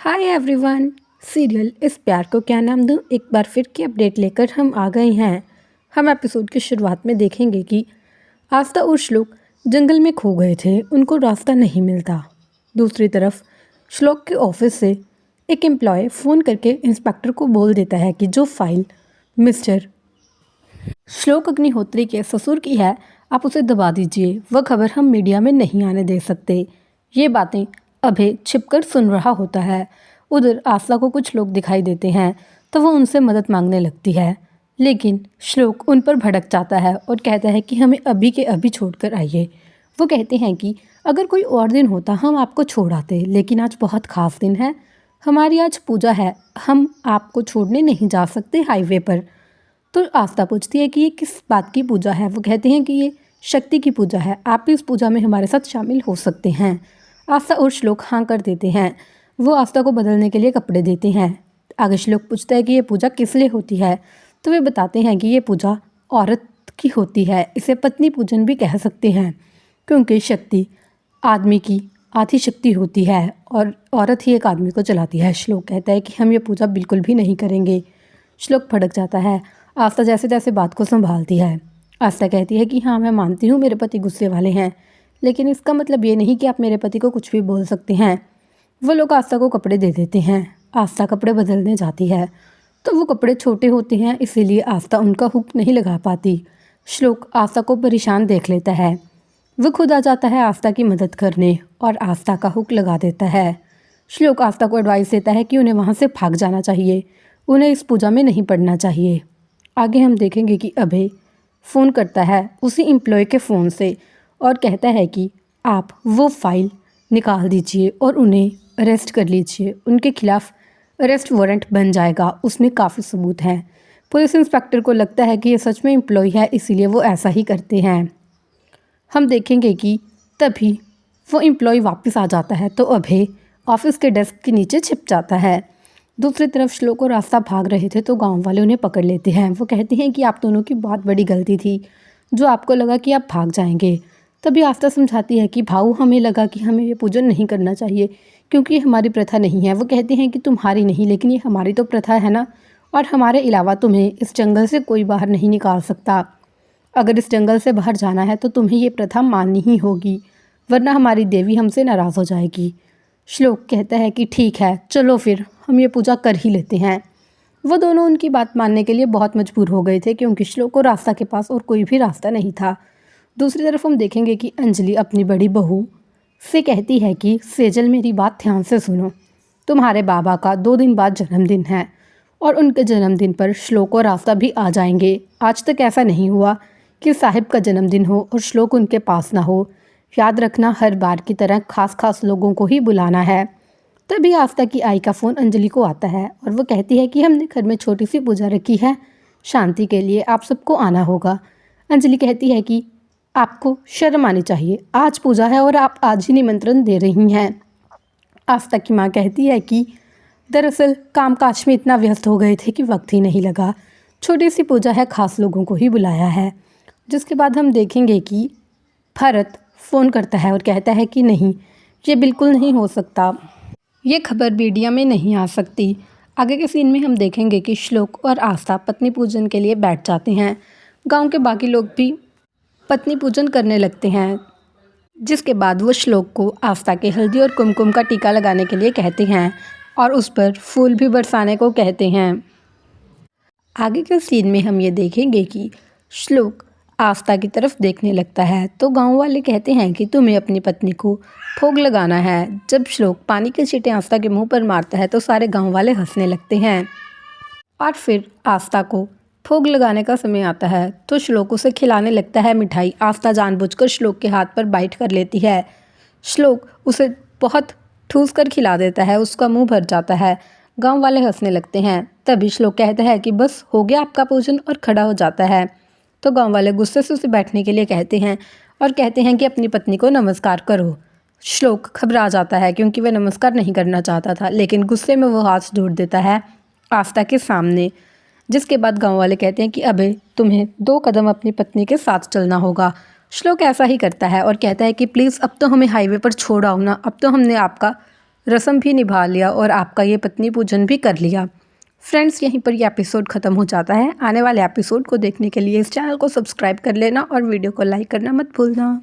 Hi everyone. Serial इस प्यार को क्या नाम दूं एक बार फिर की अपडेट लेकर हम आ गए हैं। हम एपिसोड की शुरुआत में देखेंगे कि आस्था और श्लोक जंगल में खो गए थे, उनको रास्ता नहीं मिलता। दूसरी तरफ श्लोक के ऑफिस से एक एम्प्लॉय फ़ोन करके इंस्पेक्टर को बोल देता है कि जो फाइल मिस्टर श्लोक अग्निहोत्री के ससुर की है, आप उसे दबा दीजिए। वह खबर हम मीडिया में नहीं आने दे सकते। ये बातें अभय छिपकर सुन रहा होता है। उधर आस्था को कुछ लोग दिखाई देते हैं तो वह उनसे मदद मांगने लगती है, लेकिन श्लोक उन पर भड़क जाता है और कहता है कि हमें अभी के अभी छोड़कर आइए। वो कहते हैं कि अगर कोई और दिन होता हम आपको छोड़ आते, लेकिन आज बहुत खास दिन है, हमारी आज पूजा है, हम आपको छोड़ने नहीं जा सकते हाईवे पर। तो आस्था पूछती है कि ये किस बात की पूजा है। वो कहते हैं कि ये शक्ति की पूजा है, आप भी इस पूजा में हमारे साथ शामिल हो सकते हैं। आस्था और श्लोक हाँ कर देते हैं। वो आस्था को बदलने के लिए कपड़े देते हैं। आगे श्लोक पूछता है कि ये पूजा किस लिए होती है, तो वे बताते हैं कि ये पूजा औरत की होती है, इसे पत्नी पूजन भी कह सकते हैं, क्योंकि शक्ति आदमी की आधी शक्ति होती है और औरत ही एक आदमी को चलाती है। श्लोक कहता है कि हम ये पूजा बिल्कुल भी नहीं करेंगे। श्लोक भड़क जाता है। आस्था जैसे तैसे बात को संभालती है। आस्था कहती है कि हाँ, मैं मानती हूँ मेरे पति गुस्से वाले हैं, लेकिन इसका मतलब ये नहीं कि आप मेरे पति को कुछ भी बोल सकते हैं। वो लोग आस्था को कपड़े दे देते हैं। आस्था कपड़े बदलने जाती है तो वो कपड़े छोटे होते हैं, इसीलिए आस्था उनका हुक नहीं लगा पाती। श्लोक आस्था को परेशान देख लेता है। वो खुद आ जाता है आस्था की मदद करने और आस्था का हुक लगा देता है। श्लोक आस्था को एडवाइस देता है कि उन्हें वहाँ से भाग जाना चाहिए, उन्हें इस पूजा में नहीं पड़ना चाहिए। आगे हम देखेंगे कि अभय फ़ोन करता है उसी एम्प्लॉय के फ़ोन से और कहता है कि आप वो फाइल निकाल दीजिए और उन्हें अरेस्ट कर लीजिए, उनके खिलाफ़ अरेस्ट वारंट बन जाएगा, उसमें काफ़ी सबूत हैं। पुलिस इंस्पेक्टर को लगता है कि ये सच में एम्प्लॉय है, इसीलिए वो ऐसा ही करते हैं। हम देखेंगे कि तभी वो एम्प्लॉय वापस आ जाता है तो अभय ऑफिस के डेस्क के नीचे छिप जाता है। दूसरी तरफ श्लोक और आस्था भाग रहे थे तो गांव वाले उन्हें पकड़ लेते हैं। वो कहते हैं कि आप दोनों की बहुत बड़ी गलती थी, जो आपको लगा कि आप भाग जाएंगे। तभी आस्था समझाती है कि भाऊ, हमें लगा कि हमें ये पूजन नहीं करना चाहिए, क्योंकि ये हमारी प्रथा नहीं है। वो कहते हैं कि तुम्हारी नहीं, लेकिन ये हमारी तो प्रथा है ना, और हमारे अलावा तुम्हें इस जंगल से कोई बाहर नहीं निकाल सकता। अगर इस जंगल से बाहर जाना है तो तुम्हें ये प्रथा माननी ही होगी, वरना हमारी देवी हमसे नाराज़ हो जाएगी। श्लोक कहता है कि ठीक है, चलो फिर हम ये पूजा कर ही लेते हैं। वो दोनों उनकी बात मानने के लिए बहुत मजबूर हो गए थे, क्योंकि श्लोक और रास्ता के पास और कोई भी रास्ता नहीं था। दूसरी तरफ हम देखेंगे कि अंजलि अपनी बड़ी बहू से कहती है कि सेजल, मेरी बात ध्यान से सुनो, तुम्हारे बाबा का 2 दिन बाद जन्मदिन है और उनके जन्मदिन पर श्लोक और रास्ता भी आ जाएंगे। आज तक ऐसा नहीं हुआ कि साहिब का जन्मदिन हो और श्लोक उनके पास ना हो। याद रखना, हर बार की तरह खास लोगों को ही बुलाना है। तभी आस्था की आई का फ़ोन अंजलि को आता है और वो कहती है कि हमने घर में छोटी सी पूजा रखी है शांति के लिए, आप सबको आना होगा। अंजलि कहती है कि आपको शर्म आनी चाहिए, आज पूजा है और आप आज ही निमंत्रण दे रही हैं। आस्था की माँ कहती है कि दरअसल कामकाज में इतना व्यस्त हो गए थे कि वक्त ही नहीं लगा, छोटी सी पूजा है, खास लोगों को ही बुलाया है। जिसके बाद हम देखेंगे कि भरत फ़ोन करता है और कहता है कि नहीं, ये बिल्कुल नहीं हो सकता, ये खबर मीडिया में नहीं आ सकती। आगे के सीन में हम देखेंगे कि श्लोक और आस्था पत्नी पूजन के लिए बैठ जाते हैं। गांव के बाकी लोग भी पत्नी पूजन करने लगते हैं, जिसके बाद वो श्लोक को आस्था के हल्दी और कुमकुम का टीका लगाने के लिए कहते हैं और उस पर फूल भी बरसाने को कहते हैं। आगे के सीन में हम ये देखेंगे कि श्लोक आस्था की तरफ देखने लगता है तो गांव वाले कहते हैं कि तुम्हें अपनी पत्नी को भोग लगाना है। जब श्लोक पानी के छींटे आस्था के मुंह पर मारता है तो सारे गांव वाले हंसने लगते हैं और फिर आस्था को भोग लगाने का समय आता है तो श्लोक उसे खिलाने लगता है मिठाई। आस्था जानबूझकर श्लोक के हाथ पर बाइट कर लेती है। श्लोक उसे बहुत ठूस कर खिला देता है, उसका मुंह भर जाता है। गांव वाले हंसने लगते हैं। तभी श्लोक कहता है कि बस हो गया आपका पूजन और खड़ा हो जाता है। तो गांव वाले गुस्से से उसे बैठने के लिए कहते हैं और कहते हैं कि अपनी पत्नी को नमस्कार करो। श्लोक घबरा जाता है क्योंकि वह नमस्कार नहीं करना चाहता था, लेकिन गुस्से में वो हाथ जोड़ देता है आस्था के सामने। जिसके बाद गांव वाले कहते हैं कि अबे, तुम्हें 2 कदम अपनी पत्नी के साथ चलना होगा। श्लोक ऐसा ही करता है और कहता है कि प्लीज़ अब तो हमें हाईवे पर छोड़ आओ ना, अब तो हमने आपका रस्म भी निभा लिया और आपका ये पत्नी पूजन भी कर लिया। फ्रेंड्स, यहीं पर ये एपिसोड ख़त्म हो जाता है। आने वाले एपिसोड को देखने के लिए इस चैनल को सब्सक्राइब कर लेना और वीडियो को लाइक करना मत भूलना।